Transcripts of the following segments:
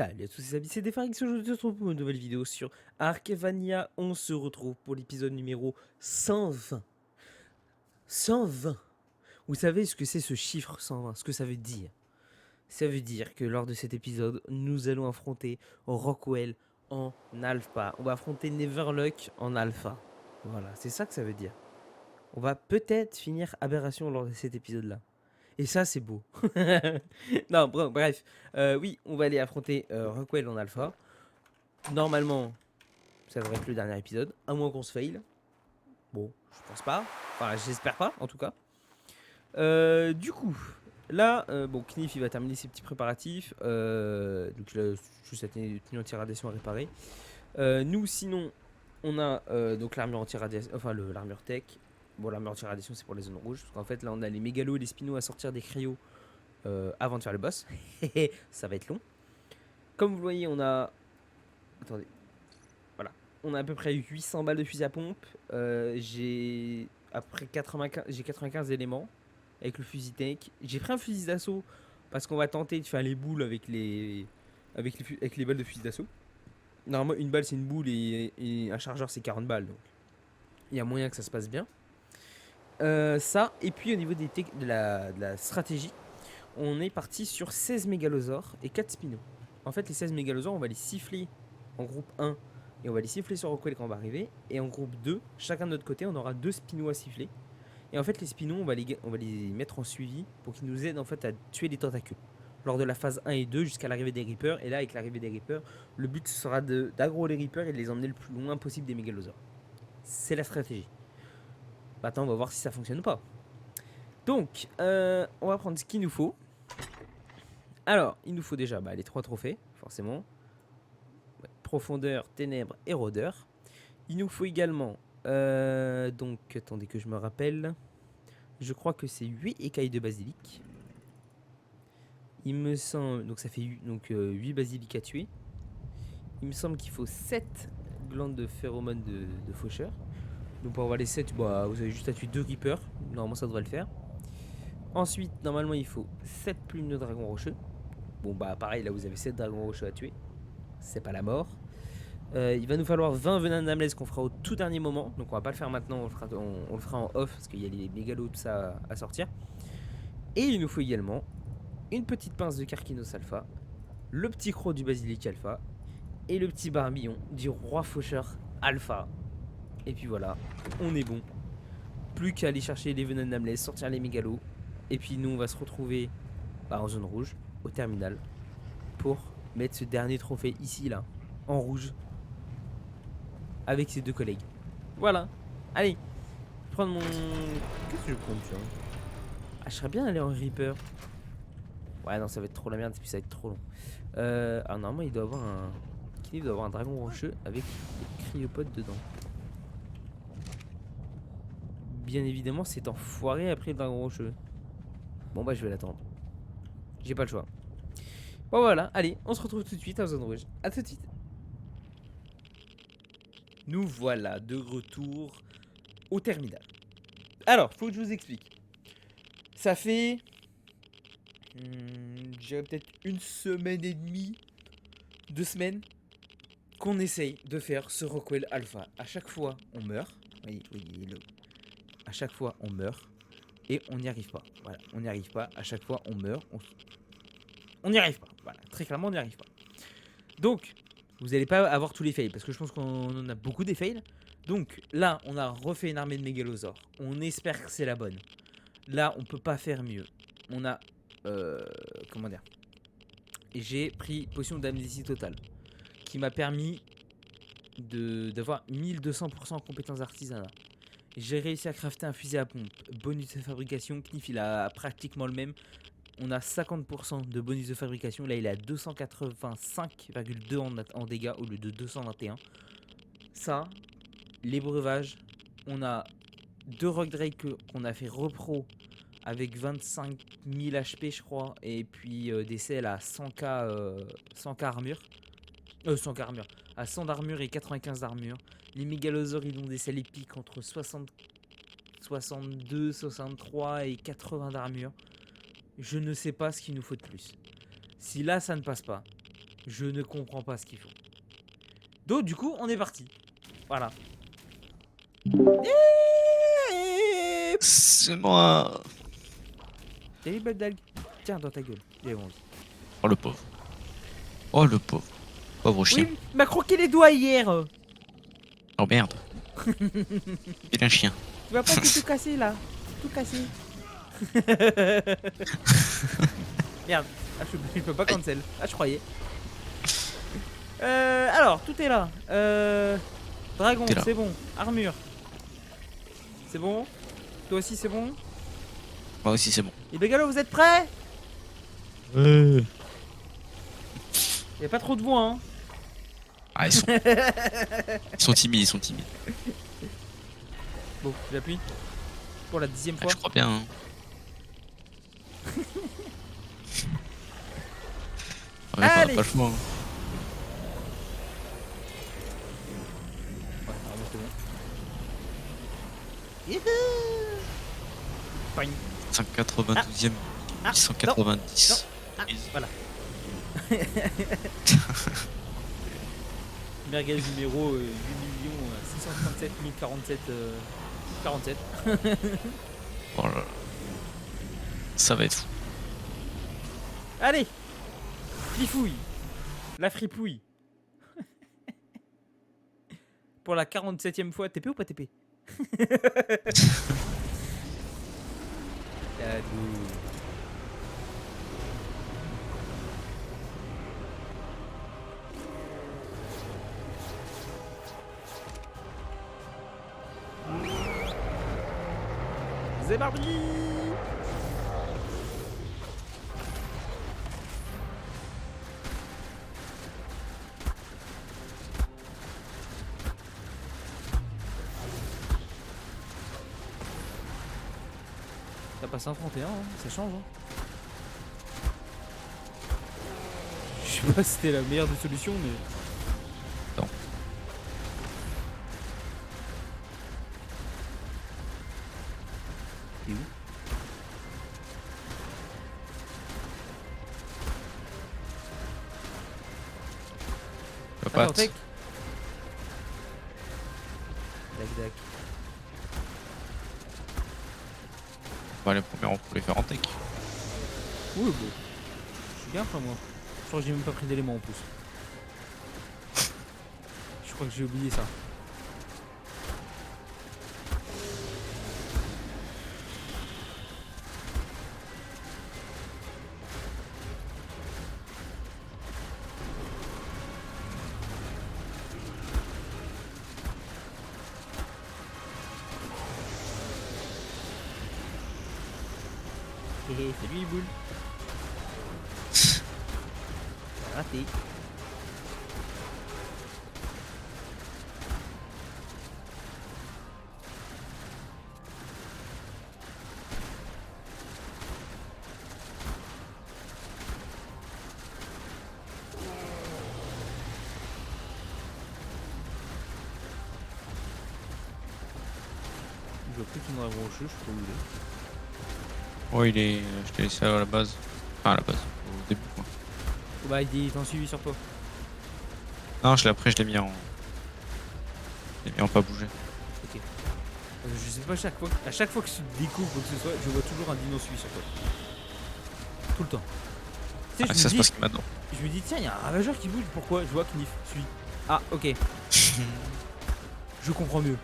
Salut à tous les amis, c'est Defarix, aujourd'hui on se retrouve pour une nouvelle vidéo sur Arkevania. On se retrouve pour l'épisode numéro 120. 120. Vous savez ce que c'est ce chiffre 120, ce que ça veut dire? Ça veut dire que lors de cet épisode, nous allons affronter Rockwell en alpha. On va affronter Neverluck en alpha. Voilà, c'est ça que ça veut dire. On va peut-être finir Aberration lors de cet épisode-là. Et ça, c'est beau. Non, bref. Oui, on va aller affronter Rockwell en alpha. Normalement, ça devrait être le dernier épisode, à moins qu'on se fail. Bon, je pense pas. Enfin, j'espère pas, en tout cas. Du coup, là, bon, Knif, il va terminer ses petits préparatifs. Donc, il a juste la tenue anti-radiation à réparer. Nous, sinon, on a donc l'armure anti-radiation, enfin, l'armure tech. Bon, l'armure anti-radiation, c'est pour les zones rouges. Parce qu'en fait, là, on a les mégalos et les spinos à sortir des cryos avant de faire le boss. Ça va être long. Comme vous le voyez, on a... Attendez. Voilà. On a à peu près 800 balles de fusil à pompe. J'ai après 95 éléments avec le fusil tank. J'ai pris un fusil d'assaut parce qu'on va tenter de faire les boules avec les balles de fusil d'assaut. Normalement, une balle c'est une boule et un chargeur c'est 40 balles. Donc il y a moyen que ça se passe bien. Ça, et puis au niveau de la stratégie, on est parti sur 16 mégalosaures et 4 spinos. En fait, les 16 mégalosaures, on va les siffler en groupe 1 et on va les siffler sur Rockwell quand on va arriver. Et en groupe 2, chacun de notre côté, on aura 2 spinos à siffler. Et en fait, les spinos, on va les mettre en suivi pour qu'ils nous aident en fait à tuer les tentacules lors de la phase 1 et 2 jusqu'à l'arrivée des Reapers. Et là, avec l'arrivée des Reapers, le but sera d'aggro les Reapers et de les emmener le plus loin possible des mégalosaures. C'est la stratégie. Maintenant, on va voir si ça fonctionne ou pas. Donc, on va prendre ce qu'il nous faut. Alors, il nous faut déjà les 3 trophées, forcément. Ouais, profondeur, ténèbres et rôdeur. Il nous faut également, donc, attendez que je me rappelle. Je crois que c'est 8 écailles de basilic. Il me semble, donc ça fait 8 basilic à tuer. Il me semble qu'il faut 7 glandes de phéromones de faucheur. Donc pour avoir les 7, vous avez juste à tuer 2 Reapers. Normalement ça devrait le faire. Ensuite, normalement il faut 7 plumes de dragon rocheux. Bon pareil, là vous avez 7 dragons rocheux à tuer. C'est pas la mort. Il va nous falloir 20 venins d'Amlès qu'on fera au tout dernier moment. Donc on va pas le faire maintenant, on le fera en off parce qu'il y a les mégalos tout ça à sortir. Et il nous faut également une petite pince de Carquinos alpha, le petit croc du basilic alpha et le petit barbillon du roi faucheur alpha. Et puis voilà, on est bon. Plus qu'à aller chercher les venins d'Amlès, sortir les mégalos. Et puis nous on va se retrouver en zone rouge, au terminal, pour mettre ce dernier trophée ici là, en rouge, avec ses 2 collègues. Voilà. Allez, je vais prendre mon... Qu'est-ce que je prends, tu vois? Je serais bien aller en Reaper. Ouais, non, ça va être trop la merde, et puis ça va être trop long. Alors, normalement, il doit avoir un... Kniv doit avoir un dragon rocheux avec des cryopodes dedans. Bien évidemment, c'est enfoiré après le dragon rocheux. Bon, je vais l'attendre. J'ai pas le choix. Bon, voilà, allez, on se retrouve tout de suite en zone rouge. A tout de suite. Nous voilà de retour au terminal. Alors, faut que je vous explique. Ça fait... je dirais peut-être une semaine et demie, 2 semaines, qu'on essaye de faire ce Rockwell Alpha. À chaque fois, on meurt. Oui, à chaque fois, on meurt. Et on n'y arrive pas. Voilà, on n'y arrive pas. À chaque fois, on meurt. On n'y arrive pas. Voilà, très clairement, on n'y arrive pas. Donc, vous n'allez pas avoir tous les fails, parce que je pense qu'on en a beaucoup des fails. Donc, là, on a refait une armée de mégalosaures. On espère que c'est la bonne. Là, on peut pas faire mieux. On a... comment dire, j'ai pris potion d'amnésie totale, qui m'a permis d'avoir 1200% en compétences artisanat. J'ai réussi à crafter un fusil à pompe, bonus de fabrication. Knif il a pratiquement le même. On a 50% de bonus de fabrication. Là il est à 285,2 en dégâts au lieu de 221. Ça, les breuvages, on a 2 Rock Drake qu'on a fait repro avec 25 000 HP je crois. Et puis des selles à 100k, 100k armure. 100k armure. À 100 d'armure et 95 d'armure. Les mégalosaures ils ont des selles épiques entre 62, 63 et 80 d'armure. Je ne sais pas ce qu'il nous faut de plus. Si là ça ne passe pas, Je ne comprends pas ce qu'ils font. Donc du coup, on est parti. Voilà. C'est moi. Salut Babdag. Tiens, dans ta gueule. Il est bon. Oh le pauvre. Oh le pauvre. Pauvre chien. Oui, il m'a croqué les doigts hier. Oh merde. Il est un chien. Tu vas pas tout casser là. Tout casser. Merde. Ah, je peux pas cancel. Ah, je croyais. Alors, tout est là. Dragon, T'es là. c'est bon. Armure. C'est bon. Toi aussi, c'est bon. Moi aussi c'est bon. Et Begalo, vous êtes prêts? Ouais. Y'a pas trop de voix, hein. Ah ils sont timides, ils sont timides. Bon, j'appuie. Pour la 10e Ah, fois. je crois bien. Hein. Ouais, on a Allez. pas le choix. Hein. Ouais, alors, c'est bon. Youhou. Poing. 192e. Ah, 190. Ah, voilà. Merguez numéro 8 637 047 47. Oh là là. Ça va être fou. Allez, frifouille. La fripouille. Pour la 47e fois, TP ou pas TP? C'est parti. Ça passe 1,31, hein, ça change. Hein. Je sais pas si c'était la meilleure des solutions, mais. Non. T'es où? La Attends, patte. tech. Dac dac. Bah, les premiers on peut les faire en tech. Oui, bon. Je suis bien après moi. Je crois que j'ai même pas pris d'éléments en plus. Je crois que j'ai oublié ça. Hé hé, salut les boules. Raté. Je vois plus ton dragon rocheux, je sais pas où il est. Oh il est. Je t'ai laissé à la base. Enfin à la base. Au début quoi. Oh bah il est en suivi sur toi. Non après je l'ai mis en. Je l'ai mis en pas bouger. Ok. Je sais pas, à chaque fois que tu découvres quoi que ce soit, je vois toujours un dino suivi sur toi. Tout le temps. Tu sais, Ah, ça se passe que maintenant. je me dis, tiens, il y a un ravageur qui bouge, pourquoi? Je vois Knif, suis. Ah, ok. Je comprends mieux.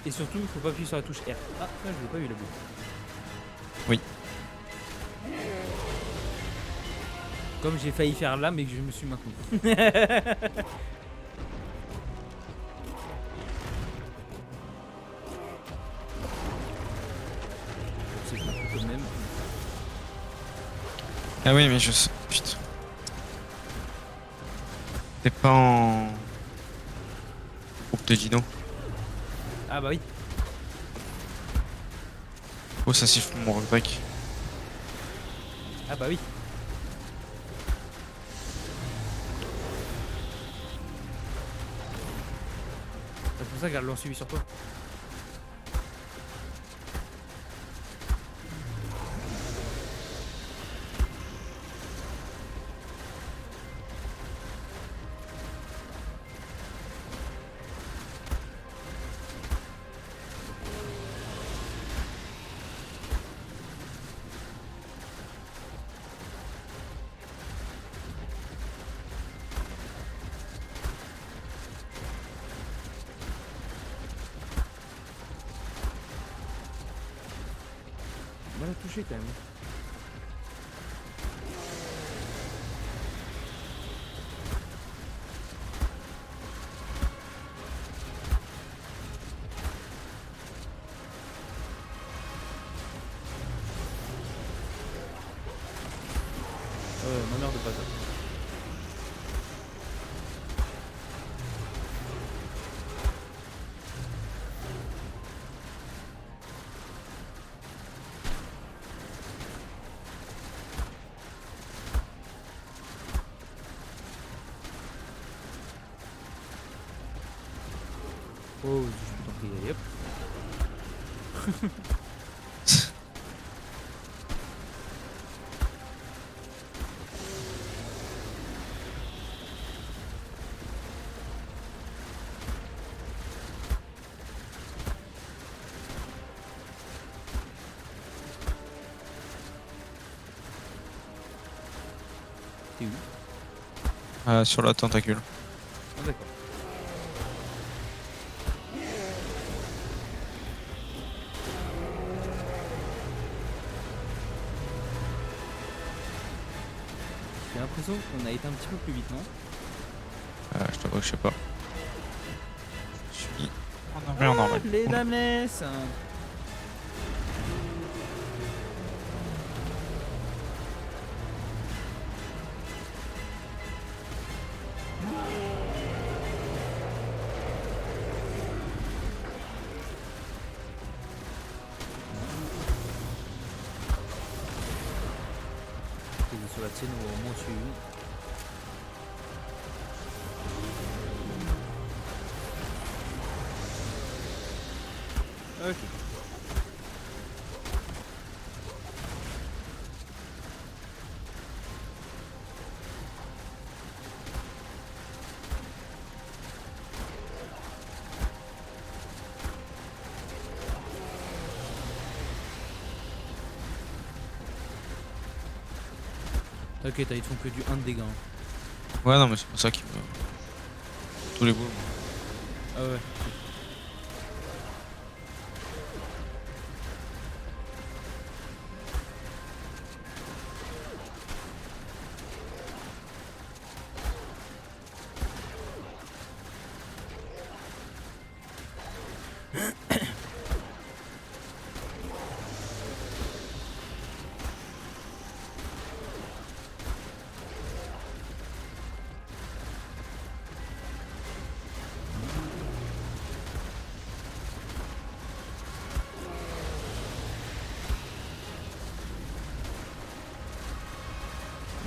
Et surtout, il faut pas appuyer sur la touche R. Ah, là, je l'ai pas eu la boule. Oui. Comme j'ai failli faire là, mais que je me suis maintenu. C'est bon, quand même. Ah oui mais je sais. Putain. T'es pas en. Groupe de dino. Ah bah oui. Oh ça siffle mon rollback. Ah bah oui. pour ça qu'elles l'ont suivi sur toi. On va la toucher quand même. Ma mère de patate. Oh, je t'en prie, allez hop. T'es où? Sur la tentacule. Ah d'accord. J'ai l'impression qu'on a été un petit peu plus vite, non? Je t'avoue que je sais pas. Je suis en armure normale. Les Bon. dames. Sur la tienne ou au moins sur une. Ok. T'inquiète, ils font que du 1 de dégâts. Hein. Ouais, non, mais c'est pour ça qu'ils me. Tous les boules. Ah ouais.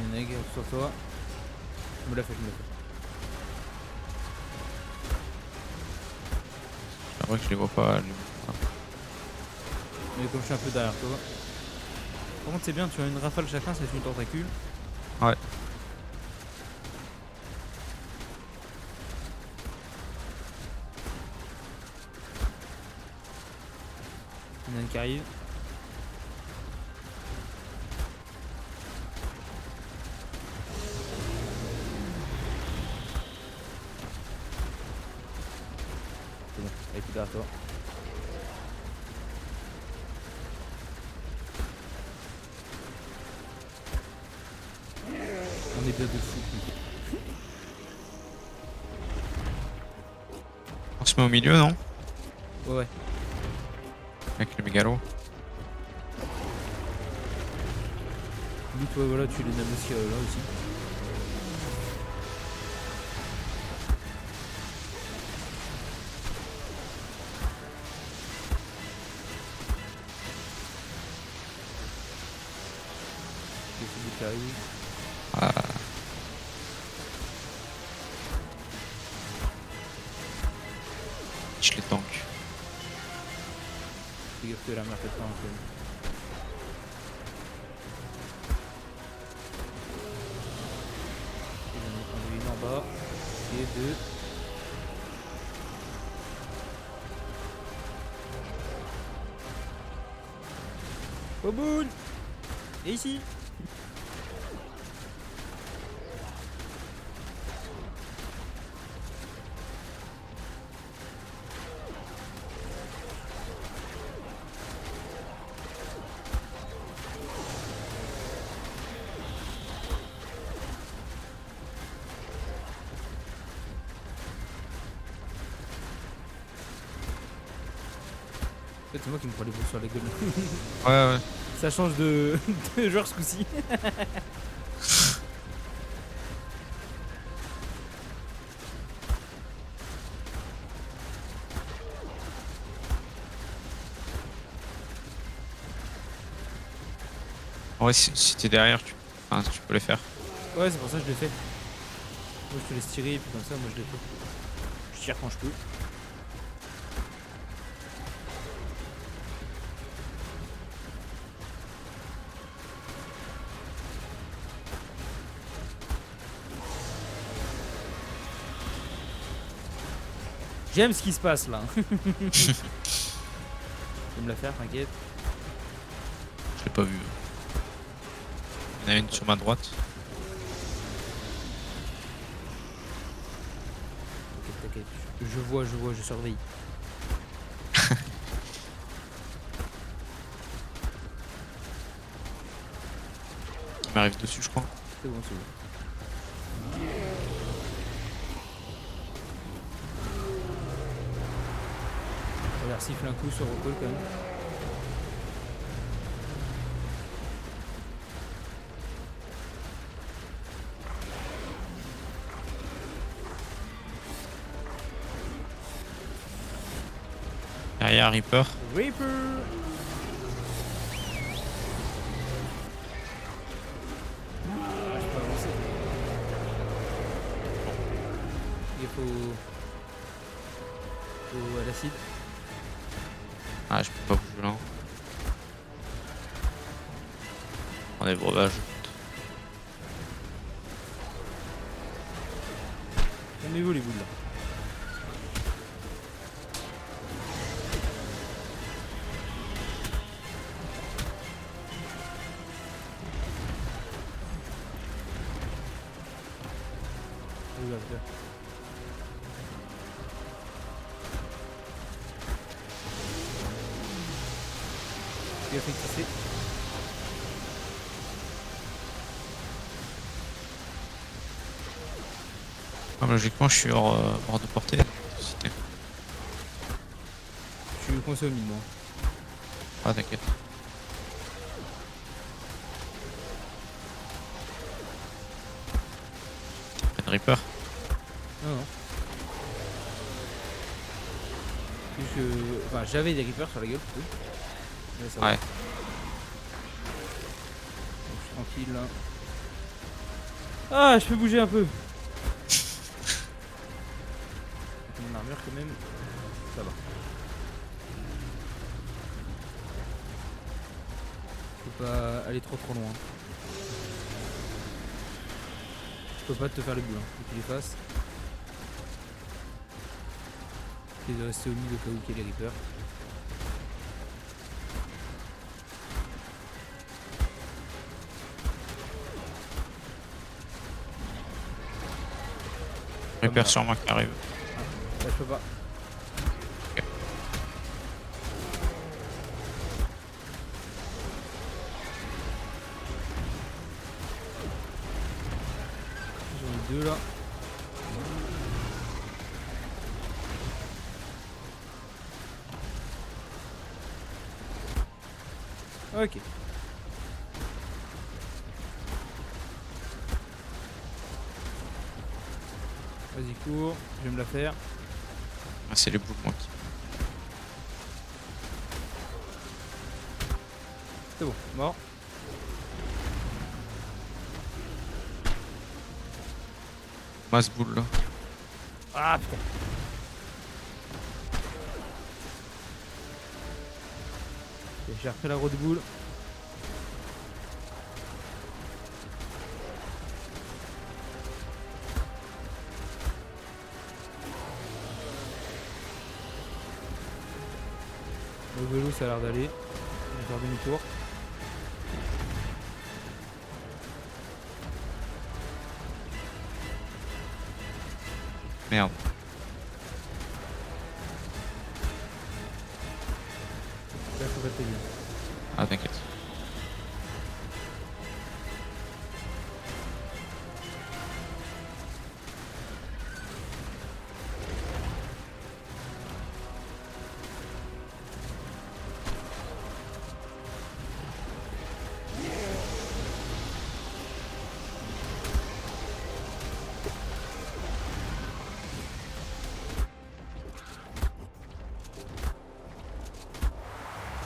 Une egg sur toi. Je me la fais, je me la fais. C'est vrai que je les vois pas. Mais comme je suis un peu derrière toi. Par contre, c'est bien, tu as une rafale chacun, c'est une tentacule. Ouais. Il y en a une qui arrive. C'est bon, elle est plus derrière toi. On est bien de fou. On se met au milieu, non? Ouais, ouais. Avec le mégalo. Lui, toi, voilà, tu les nommes aussi là aussi. C'est celui qui arrive. Fais gaffe que la mer pète pas un peu. J'en ai enlevé une en bas. Et deux. Au bout. Et ici. En fait, c'est moi qui me prends les boules sur la gueule. Ouais, ouais. Ça change de, de joueur ce coup-ci. En vrai, si t'es derrière, enfin, tu peux les faire. Ouais, c'est pour ça que je l'ai fait. Moi, je te laisse tirer et puis comme ça, moi, je l'ai fait. Je tire quand je peux. J'aime ce qui se passe là. Je vais me la faire, t'inquiète. Je l'ai pas vu. Il y en a une sur ma droite. T'inquiète, je vois, je surveille. Il m'arrive dessus, je crois. C'est bon, c'est bon. On va siffler un coup sur recall quand même. Derrière, Reaper. Reaper. Ah, je peux avancer. Il faut à l'acide. Ah, je peux pas bouger là. On est breuvage. Calmez-vous les boules là. Oula, putain. Il a fait casser. Ah, logiquement, je suis hors de portée. Je suis coincé au milieu moi. Ah, t'inquiète. Un Reaper. Non, non. Juste que... Enfin, j'avais des Reapers sur la gueule plutôt. Là, ça va. Ouais. Donc, je suis tranquille là. Ah, je peux bouger un peu. Mon armure quand même. Ça va. Faut pas aller trop loin. Je peux pas te faire les boules, hein. Faut que tu les fasses. Essaye de rester au milieu au cas où qu'il y ait les Reapers. Reaper sur moi qui arrive. Là, je peux pas. Ok. J'en ai deux là. Ok. Vas-y, cours. Je vais me la faire. Ah, c'est les boules, moi qui. C'est bon, mort. Masse boule là. Ah putain. Ok, j'ai refait la roue de boule. Le vélo ça a l'air d'aller. Je vais faire demi-tour. Merde. Là faut pas te bien. Ah, t'inquiète.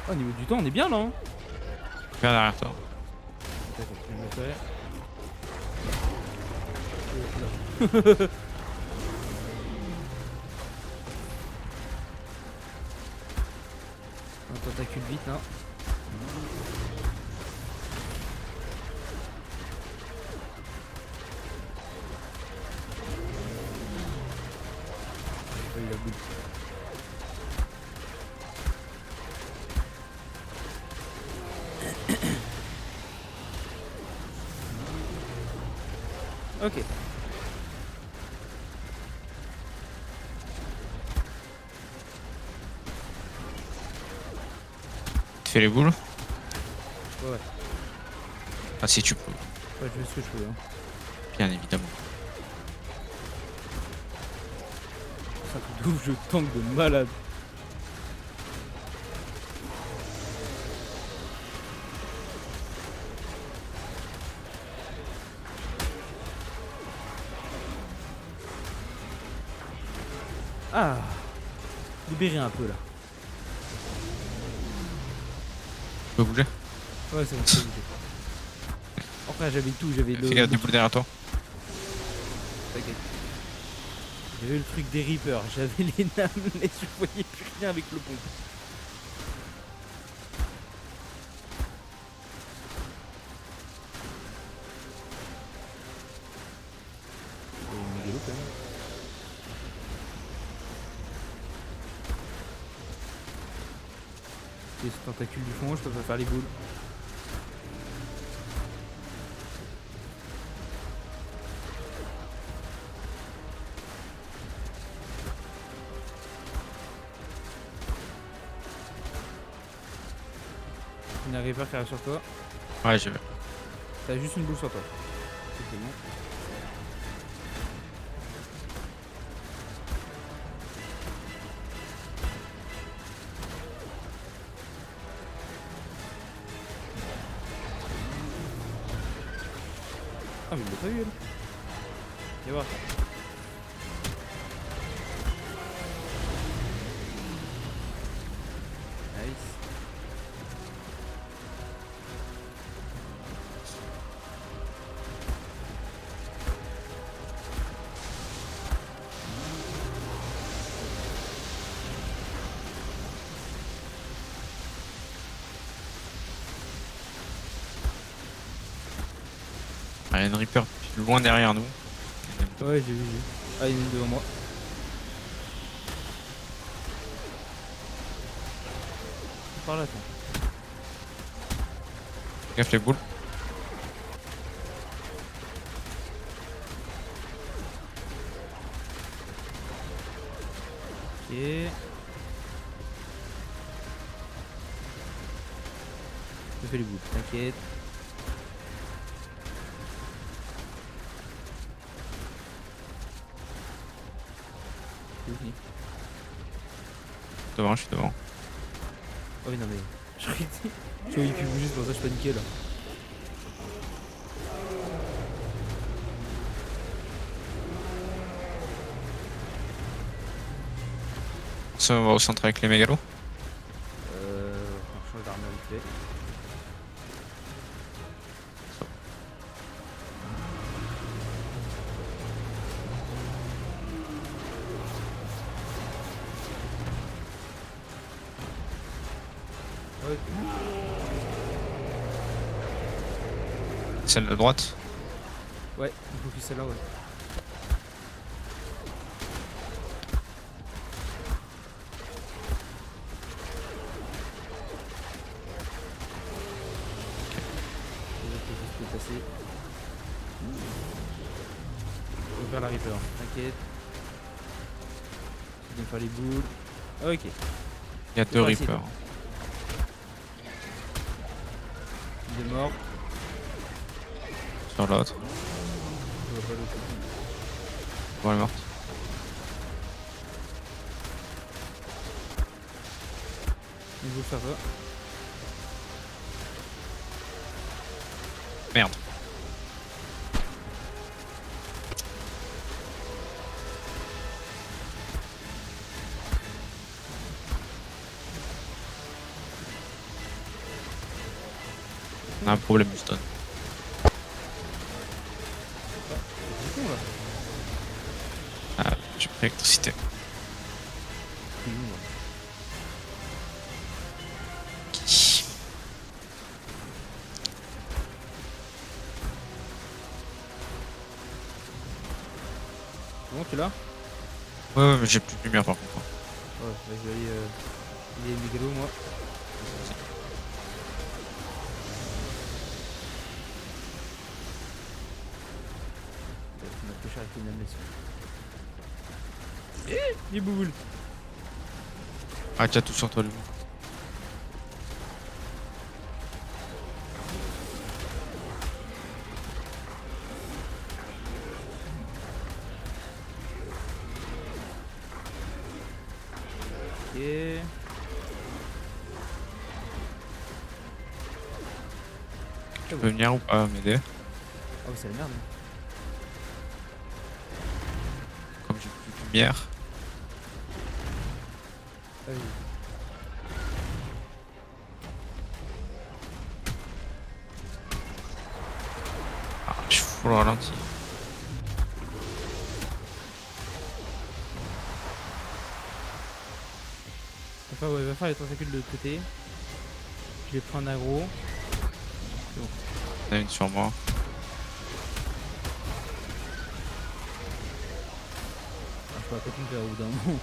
Au niveau du temps on est bien là hein. Viens derrière toi. Attends, je vais me le faire. Un tentacule vite là. J'ai pas eu la boule. Ok. Tu fais les boules? Ouais. Ah, si tu peux. Ouais, je fais ce que je peux. Hein. Bien évidemment. Ça fait ouf, je tank de malade. Ah, libérer un peu là. Tu peux bouger? Ouais, c'est bon, c'est obligé. Enfin, j'avais tout, j'avais le. Fais gaffe des boules derrière toi. T'inquiète. J'avais le truc des Reapers, j'avais les names, mais je voyais plus rien avec le pompe. Il y a une mégalop quand même. Et ce tentacule du fond, je peux pas faire les boules. Il n'y a un Reaper qui arrive sur toi. Ouais, j'ai vu. T'as juste une boule sur toi. C'est bon. Ah mais il l'a pas eu elle. Viens voir. Nice. Ah, il y a une Reaper loin derrière nous. Ouais j'ai vu. Ah il est devant moi. Par là attends. Gaffe les boules. Ok. Je fais les boules, t'inquiète. C'est fini. Devant, je suis devant. Oh oui non mais. Je croyais qu'il pu bouger, c'est pour ça que je paniquais là. Ça va au centre avec les mégalos. On change d'arme vite fait. Ok. Celle de droite. Ouais, il faut que celle-là, ouais. Je vais juste le passer. Je vais faire la Reaper, t'inquiète. Je vais faire les boules. Ok. Il y a deux pas essayer, Reapers. toi. Il est mort. Sur l'autre. Je vois pas l'autre. Bon, elle est morte. Il veut faire ça. Merde. On a un problème, Houston. C'est con là. Ah, j'ai pris l'électricité. C'est con, là. Bon, tu l'as? Ouais, mais j'ai plus de lumière par contre. Ouais, bah, je vais aller. Il y a une mégalo, moi. On a pêché avec une amnesty. Les boules. Ah, tu as tout sur toi, le Ok. Tu peux venir ou pas m'aider? Oh, c'est la merde. Comme j'ai plus de lumière. Ah oui. Ah, je suis full ralenti. Enfin, ouais, va faire les tentacules de l'autre côté. Je les prends en aggro. Il y en a une sur moi. Ah, je pourrais peut-être me faire au bout d'un moment.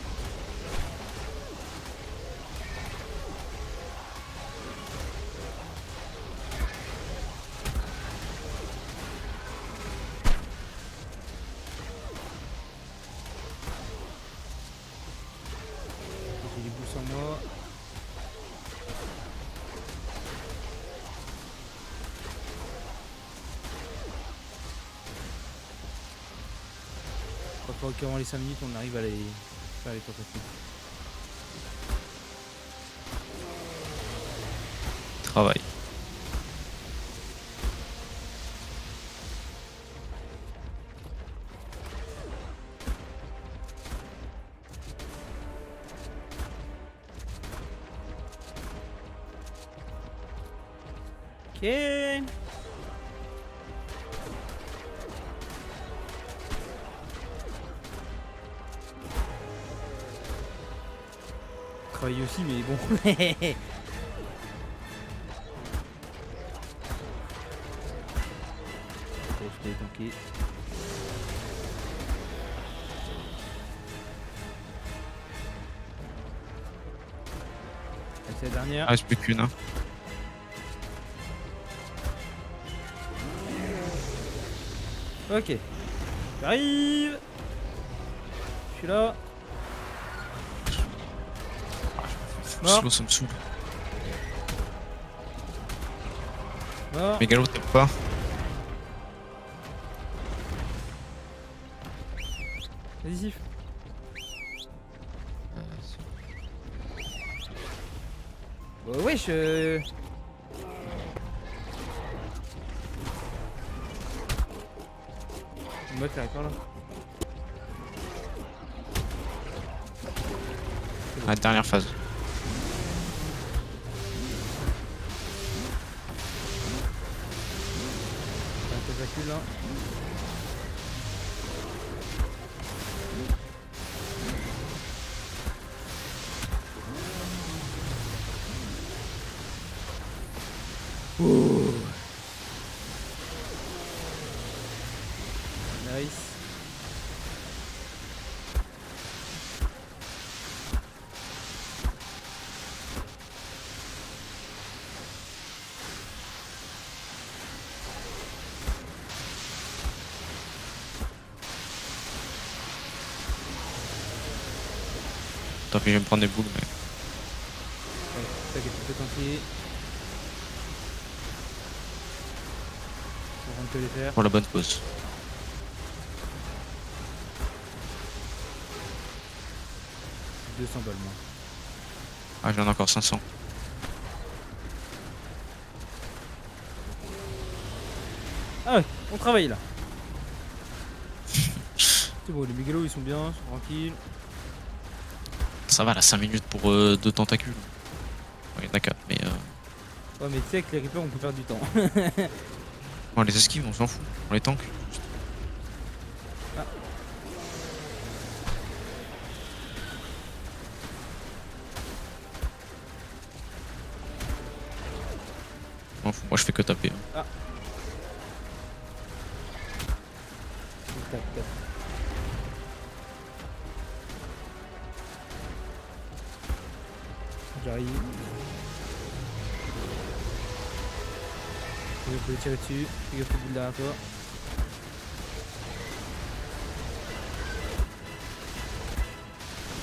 J'ai les boules sur moi. Je crois qu'avant les 5 minutes, on arrive à les faire les tentacules. Travail. Ok. Travailler aussi, mais bon. Ok, je t'ai tanké. C'est la dernière. Ah, reste plus qu'une. Hein. Ok. J'arrive. Je suis là. Mort. Slow, ça me saoule. Mort. Mégalo, t'aimes pas? Vas-y, Sif. Bah wesh On va faire là. La dernière phase. Un tentacule là. Oh. Nice. Tant pis, je vais me prendre des boules, mais Ouais, t'inquiète, tu peux tenter. On va te les faire. pour la bonne cause. 200 balles, moi. Ah, j'en ai encore 500. Ah ouais, on travaille là. C'est bon, les mégalos ils sont bien, ils sont tranquilles. Ça va, là, 5 minutes pour 2 tentacules. Bon, il y en a 4, mais Ouais, mais tu sais, avec les Reapers on peut faire du temps. on les esquive, on s'en fout. On les tank. Ah. On s'en fout. Moi, je fais que taper. Ah. Tac, tac. J'arrive. Je peux tirer dessus. Fais gaffe au bout derrière toi.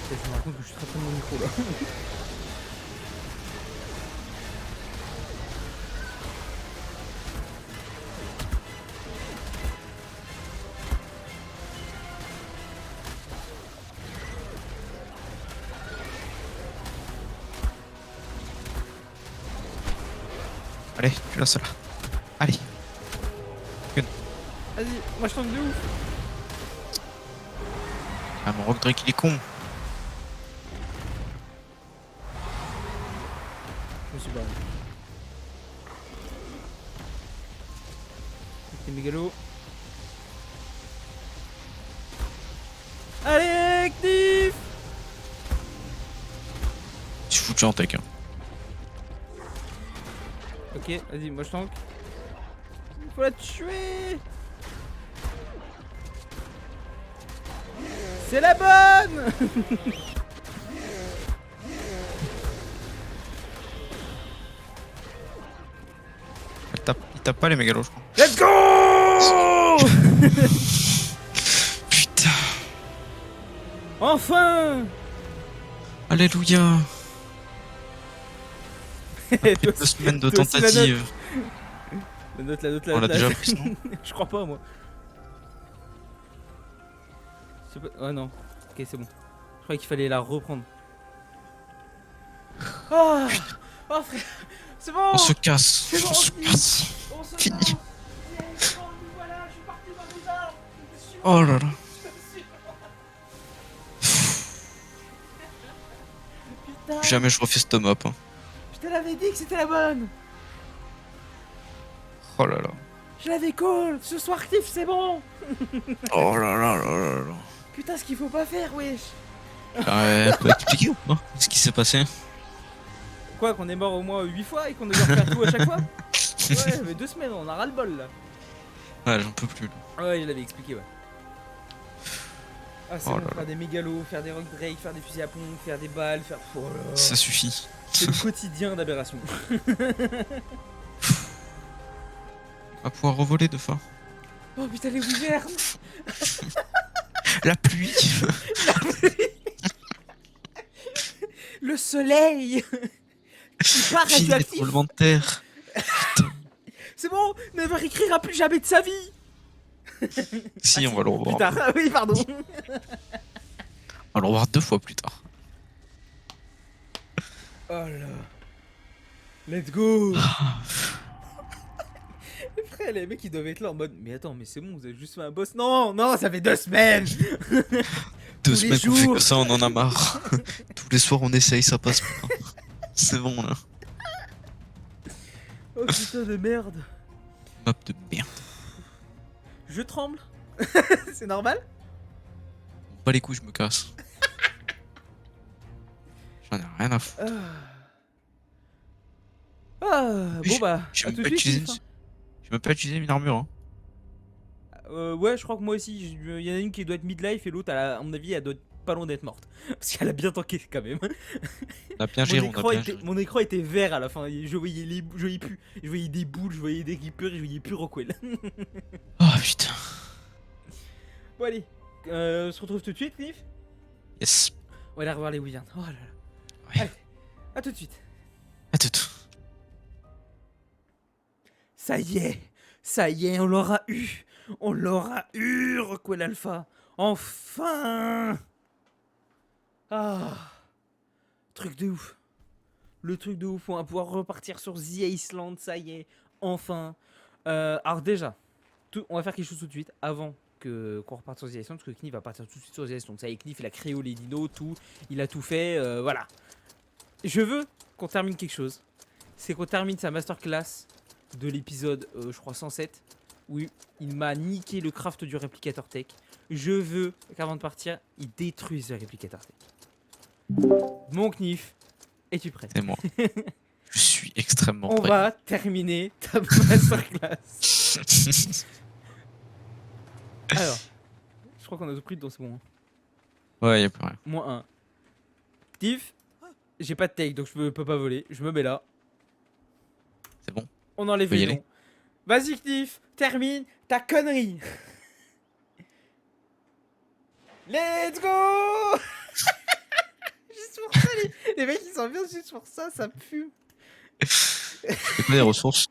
Je me rends compte que je suis très près de mon micro là. Allez, tu la là. Allez. Vas-y, moi je tente de ouf. Ah, mon Rock Drake, il est con. Je me suis barré. Avec les mégalos. Allez, Knif! Je suis foutu en tech. Hein. Ok, vas-y, moi je tank. Il faut la tuer! C'est la bonne! Il tape pas les mégalos, je crois. Let's go! Putain. Enfin! Alléluia. Toi 2 aussi- semaines de toi aussi, la note. tentatives. La note, la note, la On l'a note. déjà pris, non? Je crois pas, moi. Je sais pas. Oh non. Ok, c'est bon. Je croyais qu'il fallait la reprendre. Oh, oh frère, c'est bon. On se casse. C'est bon, On se fini. casse. On se Fini. lance. Yes, bon, voilà, je suis parti dans les arbres. Je suis Oh là là. je suis- Putain, Jamais je refais cette map. Hein. je te l'avais dit que c'était la bonne. Oh là là. Je l'avais call. Ce soir, Cliff, c'est bon. Oh là là là là là. Putain, ce qu'il faut pas faire, wesh. Ouais, peut expliquer ou pas ce qui s'est passé? Quoi, qu'on est mort au moins 8 fois et qu'on doit refaire tout à chaque fois? Ouais, mais 2 semaines, on a ras le bol là. Ouais, j'en peux plus. Là. Ah ouais, je l'avais expliqué, ouais. Ah, c'est Oh bon, là faire des mégalos, faire des rock drake, faire des fusils à pompe, faire des balles, faire. Oh là. Ça suffit. C'est le quotidien d'aberration. On va pouvoir revoler 2 fois. Oh putain, les wyvernes. La pluie. Le soleil qui part Fini les radioactif. tremblements de terre. C'est bon, ne réécrira plus jamais de sa vie. Si, on va le revoir. Plus tard, ah oui, pardon. On va le revoir 2 fois plus tard. Oh là. Let's go. Frère, les mecs ils doivent être là en mode. Mais attends, mais c'est bon, vous avez juste fait un boss. Non, non, ça fait 2 semaines. 2 les semaines qu'on fait jours. que ça, on en a marre. Tous les soirs, on essaye, ça passe pas. C'est bon là. Oh putain de merde. Map de merde. Je tremble. C'est normal. Pas les couilles, je me casse. J'en ai rien à foutre. Ah. Ah, bon bah, J'ai à même tout de pas suite, utilisé Knif, hein. j'ai même pas utilisé une armure, hein. Ouais, je crois que moi aussi, il y en a une qui doit être midlife et l'autre, à mon avis, elle doit être pas loin d'être morte. Parce qu'elle a bien tanké quand même. On a bien géré, on a bien géré. Mon écran était vert à la fin. Je voyais je voyais plus. Je voyais des boules, je voyais des Reapers, je voyais plus Rockwell. Oh putain. Bon, allez. On se retrouve tout de suite, Knif. Yes. On va aller revoir les Wyverns. Oh là là. Ouais. Allez, à tout de suite. À tout. Ça y est, on l'aura eu. On l'aura eu, Rockwell Alpha. Enfin. Ah, truc de ouf. Le truc de ouf, on va pouvoir repartir sur The Iceland, ça y est, enfin. Alors déjà, on va faire quelque chose tout de suite avant qu'on reparte sur The Iceland, parce que Knif va partir tout de suite sur The Iceland. Ça y est, Knif, il a créé les dinos, tout, il a tout fait, voilà. Je veux qu'on termine quelque chose. C'est qu'on termine sa masterclass de l'épisode, je crois, 107, où il m'a niqué le craft du réplicateur tech. Je veux qu'avant de partir, il détruise le réplicateur tech. Mon Knif, es-tu prêt? C'est moi. Je suis extrêmement On prêt. va terminer ta masterclass. Alors, je crois qu'on a tout pris dans ce bon. Ouais, y'a plus rien. Moins 1. Knif, j'ai pas de take donc je peux pas voler. Je me mets là. C'est bon. On enlève Peut y les aller. noms. Vas-y, Knif, termine ta connerie. Let's go. Juste pour ça, les mecs ils s'en viennent juste pour ça, ça pue. J'ai pas des ressources.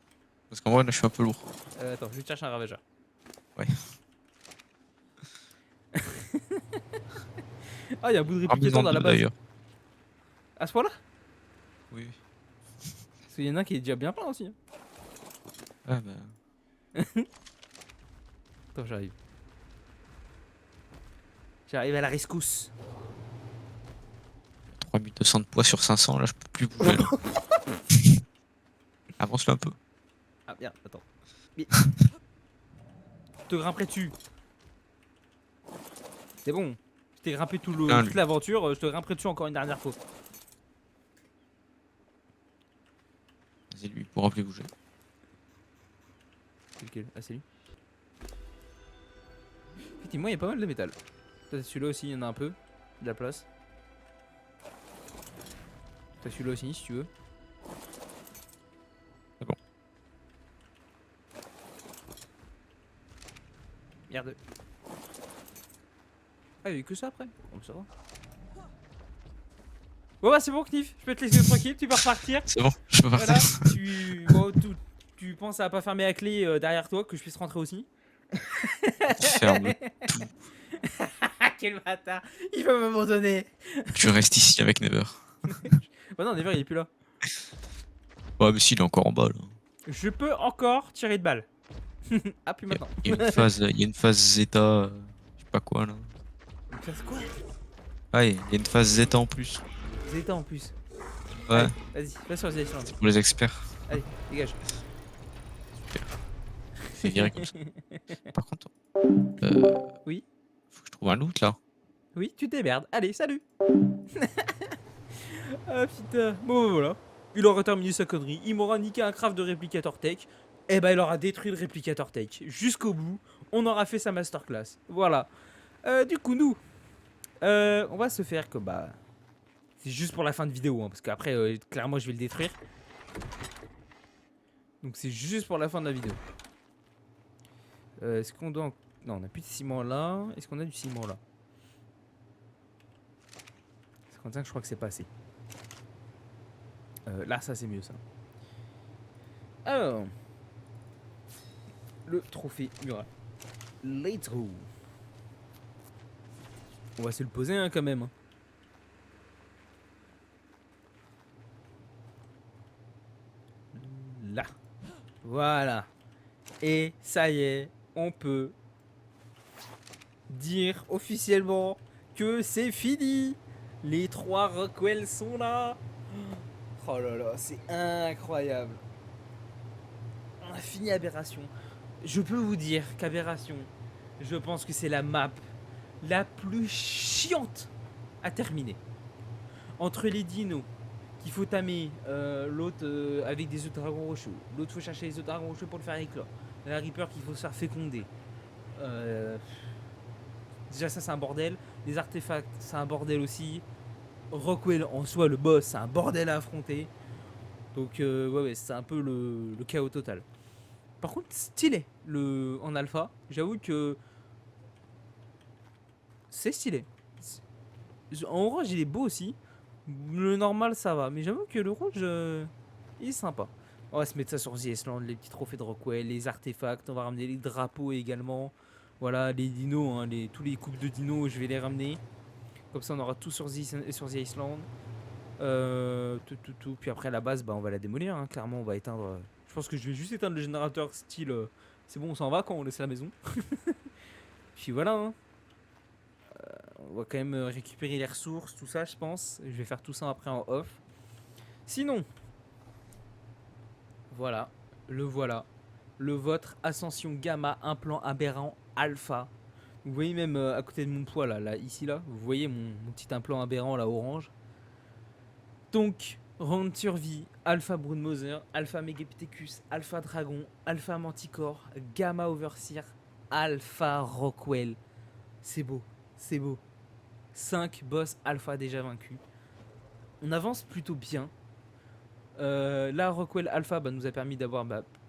Parce qu'en vrai, là, je suis un peu lourd. Attends, je vais te chercher un ravageur. Ouais. Ah, il y a un bout de Parmi réplicateur dans la base. d'ailleurs. À ce point-là? Oui. Parce qu'il y en a un qui est déjà bien plein aussi. Ah bah. Attends, j'arrive. J'arrive à la rescousse. 3200 de poids sur 500, là, je peux plus bouger. Là. Avance-le un peu. Ah merde, attends. Mais... te grimperai dessus. C'est bon. Je t'ai grimpé toute l'aventure, je te grimperai dessus encore une dernière fois. Vas-y, lui, il pourra plus bouger. C'est lequel? Ah, c'est lui. Effectivement, il y a pas mal de métal. Celui-là aussi, il y en a un peu. De la place. T'as celui-là aussi, si tu veux. C'est bon. Merde. Ah, il y a eu que ça après? Bon, ça va. Bon, bah, c'est bon, Knif. Je peux te laisser tranquille, tu peux repartir. C'est bon, je peux partir. Voilà, tu penses à pas fermer la clé derrière toi, que je puisse rentrer aussi. Ferme. Quel bâtard, il va m'abandonner. Je reste ici avec Never. Bah non, Never il est plus là. Ouais, mais si, il est encore en bas là. Je peux encore tirer de balles. Ah, plus maintenant. Il y a une phase Zeta, je sais pas quoi là. Une phase quoi? Ouais, il y a une phase Zeta en plus. Zeta en plus. Ouais, Allez, vas-y, va sur les échelons. pour les experts. Allez, dégage. C'est viré comme ça. Par contre, Oui. faut que je trouve un loot là. Oui, tu t'émerdes. Allez, salut. Ah putain. Bon, bah, voilà. Il aura terminé sa connerie. Il m'aura niqué un craft de réplicateur tech. Et bah, il aura détruit le réplicateur tech. Jusqu'au bout. On aura fait sa masterclass. Voilà. Du coup, nous, on va se faire que bah. C'est juste pour la fin de vidéo. Hein, parce qu'après, clairement, je vais le détruire. Donc, c'est juste pour la fin de la vidéo. Est-ce qu'on doit. Non, on n'a plus de ciment là. Est-ce qu'on a du ciment là? 55, je crois que c'est pas assez. Là, ça c'est mieux ça. Alors, le trophée mural. Let's go. On va se le poser hein, quand même. Hein. Là. Voilà. Et ça y est, on peut dire officiellement que c'est fini. Les 3 Rockwell sont là. Oh là là, c'est incroyable. On a fini Aberration. Je peux vous dire qu'Aberration, je pense que c'est la map la plus chiante à terminer. Entre les dinos, qu'il faut tamer l'autre avec des œufs de dragon rocheux. L'autre faut chercher les œufs de dragon rocheux pour le faire éclore. La Reaper qu'il faut se faire féconder. Déjà ça c'est un bordel. Les artefacts c'est un bordel aussi. Rockwell en soi le boss c'est un bordel à affronter. Donc ouais c'est un peu le chaos total. Par contre stylé en alpha. J'avoue que c'est stylé. En orange il est beau aussi. Le normal ça va. Mais j'avoue que le rouge il est sympa. On va se mettre ça sur The Island, les petits trophées de Rockwell, les artefacts, on va ramener les drapeaux également. Voilà, les dinos, hein, tous les coupes de dinos, je vais les ramener. Comme ça, on aura tout sur The Island. Tout. Puis après, la base, bah, on va la démolir. Hein. Clairement, on va éteindre. Je pense que je vais juste éteindre le générateur style. C'est bon, on s'en va quand on laisse la maison. Puis voilà. Hein. On va quand même récupérer les ressources, tout ça, je pense. Je vais faire tout ça après en off. Sinon, voilà, le voilà. Le vôtre Ascension Gamma, implant aberrant Alpha. Vous voyez même à côté de mon poids là, ici là, vous voyez mon petit implant aberrant là orange. Donc, round survie, Alpha Broodmother, Alpha Megapithecus, Alpha Dragon, Alpha Manticore, Gamma Overseer, Alpha Rockwell. C'est beau, c'est beau. 5 boss Alpha déjà vaincus. On avance plutôt bien. Là, Rockwell Alpha nous a permis d'avoir,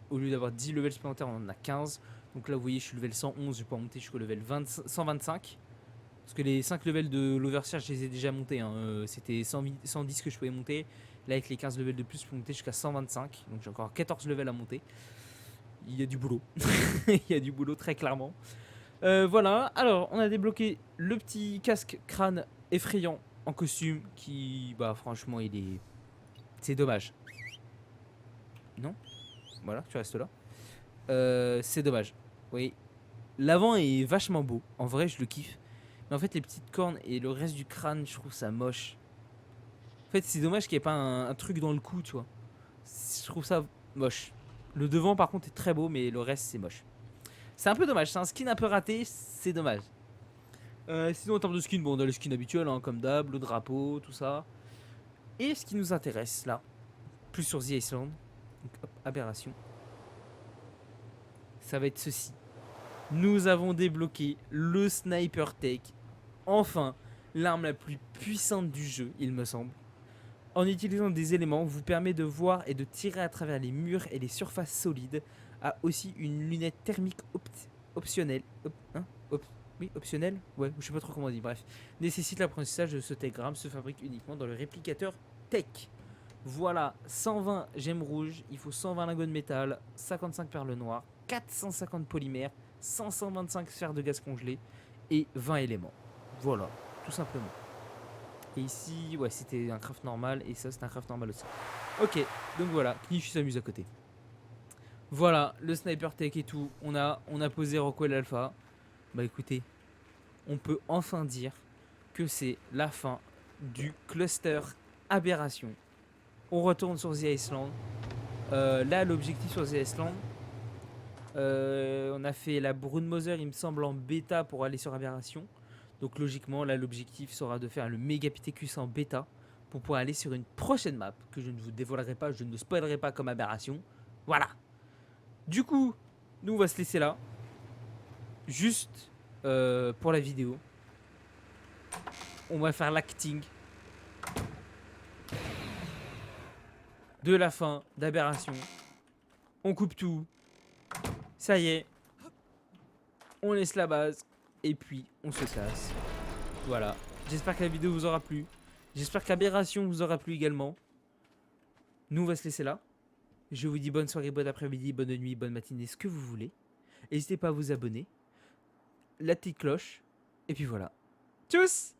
au lieu d'avoir 10 levels supplémentaires, on en a 15. Donc là, vous voyez, je suis level 111, je vais pouvoir monter jusqu'au level 125. Parce que les 5 levels de l'Overseer, je les ai déjà montés. Hein. C'était 110 que je pouvais monter. Là, avec les 15 levels de plus, je peux monter jusqu'à 125. Donc j'ai encore 14 levels à monter. Il y a du boulot. Il y a du boulot, très clairement. Voilà, alors, on a débloqué le petit casque crâne effrayant en costume qui, franchement, c'est dommage. Non? Voilà, tu restes là. C'est dommage. Oui. L'avant est vachement beau. En vrai, je le kiffe. Mais en fait, les petites cornes et le reste du crâne, je trouve ça moche. En fait, c'est dommage qu'il n'y ait pas un truc dans le cou, tu vois. Je trouve ça moche. Le devant, par contre, est très beau, mais le reste, c'est moche. C'est un peu dommage. C'est un skin un peu raté. C'est dommage. Sinon, en termes de skin, bon, on a le skin habituel, hein, comme d'hab, le drapeau, tout ça. Et ce qui nous intéresse, là, plus sur The Island, donc hop, aberration, ça va être ceci. Nous avons débloqué le Sniper Tech. Enfin, l'arme la plus puissante du jeu, il me semble. En utilisant des éléments, vous permet de voir et de tirer à travers les murs et les surfaces solides. A aussi une lunette thermique optionnelle. Oui, optionnelle. Ouais, je sais pas trop comment on dit. Bref, nécessite l'apprentissage de ce télégramme. Se fabrique uniquement dans le réplicateur Tech. Voilà, 120 gemmes rouges, il faut 120 lingots de métal, 55 perles noires, 450 polymères, 525 sphères de gaz congelé et 20 éléments. Voilà, tout simplement. Et ici, ouais, c'était un craft normal et ça, c'est un craft normal aussi. Ok, donc voilà, Knifu s'amuse à côté. Voilà, le sniper tech et tout, on a posé Rockwell Alpha. Bah écoutez, on peut enfin dire que c'est la fin du cluster aberration. On retourne sur The Island. Là, l'objectif sur The Island, on a fait la Broodmother, il me semble, en bêta pour aller sur Aberration. Donc logiquement, là, l'objectif sera de faire le Megapithecus en bêta pour pouvoir aller sur une prochaine map que je ne vous dévoilerai pas, je ne spoilerai pas comme Aberration. Voilà. Du coup, nous, on va se laisser là. Juste pour la vidéo. On va faire l'acting de la fin d'Aberration. On coupe tout. Ça y est. On laisse la base. Et puis, on se casse. Voilà. J'espère que la vidéo vous aura plu. J'espère qu'Aberration vous aura plu également. Nous, on va se laisser là. Je vous dis bonne soirée, bon après-midi, bonne nuit, bonne matinée, ce que vous voulez. N'hésitez pas à vous abonner. La petite cloche. Et puis voilà. Tchuss!